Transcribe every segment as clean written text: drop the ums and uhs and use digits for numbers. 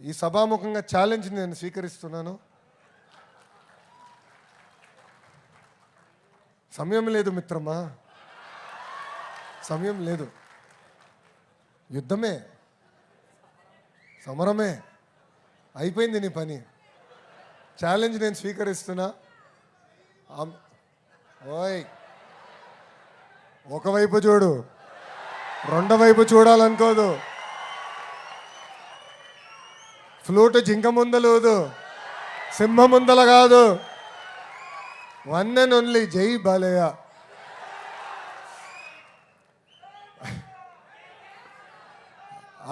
ఈ సభాముఖంగా ఛాలెంజ్ నేను స్వీకరిస్తున్నాను. సమయం లేదు మిత్రమా, సమయం లేదు. యుద్ధమే, సమరమే, అయిపోయింది నీ పని. ఛాలెంజ్ నేను స్వీకరిస్తున్నా. ఓయ్, ఒకవైపు చూడు, రెండో వైపు చూడాలనుకోదు. ఫ్లూట్ జింక ముందలేదు, సింహం ముందల కాదు. వన్ అండ్ ఓన్లీ జై బాలయ్య.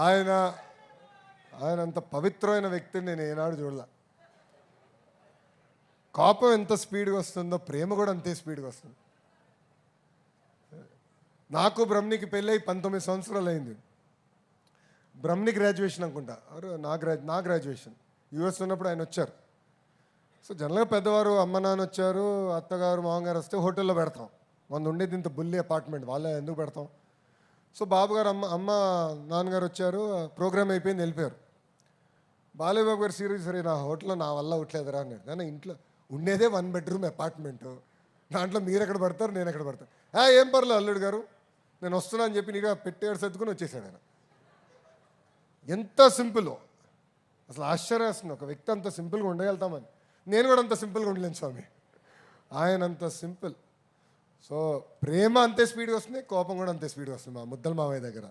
ఆయన అంత పవిత్రమైన వ్యక్తిని నేను ఏనాడు చూడలే. కోపం ఎంత స్పీడ్గా వస్తుందో ప్రేమ కూడా అంతే స్పీడ్గా వస్తుంది. నాకు బ్రహ్మనికి పెళ్ళి 19 సంవత్సరాలు అయింది. బ్రహ్మని గ్రాడ్యుయేషన్ అనుకుంటా, నా గ్రాడ్యుయేషన్ యూఎస్ ఉన్నప్పుడు ఆయన వచ్చారు. సో జనరల్గా పెద్దవారు అమ్మ నాన్న వచ్చారు, అత్తగారు మామగారు వస్తే హోటల్లో పెడతాం. మన ఉండేది ఇంత బుల్లి అపార్ట్మెంట్, వాళ్ళే ఎందుకు పెడతాం. సో బాబుగారు అమ్మ నాన్నగారు వచ్చారు, ప్రోగ్రామ్ అయిపోయింది, వెళ్ళిపోయారు. బాలయ్య బాబు గారు సీరియస్, సరే నా హోటల్లో నా వల్ల అవట్లేదురా అన్నాడు. కానీ ఇంట్లో ఉండేదే 1 బెడ్రూమ్ అపార్ట్మెంట్, దాంట్లో మీరు ఎక్కడ పడతారు, నేను ఎక్కడ పడతాను. ఏం పర్లేదు అల్లుడు గారు, నేను వస్తున్నా అని చెప్పి నీగా పెట్టేడు సర్దుకుని వచ్చేసాడు ఆయన. ఎంత సింపుల్, అసలు ఆశ్చర్యేస్తుంది ఒక వ్యక్తి అంత సింపుల్గా ఉండగలుగుతామని. నేను కూడా అంత సింపుల్గా ఉండలేను స్వామి, ఆయన అంత సింపుల్. సో ప్రేమ అంతే స్పీడ్గా వస్తుంది, కోపం కూడా అంతే స్పీడ్గా వస్తుంది మా ముద్దల మావయ్య దగ్గర.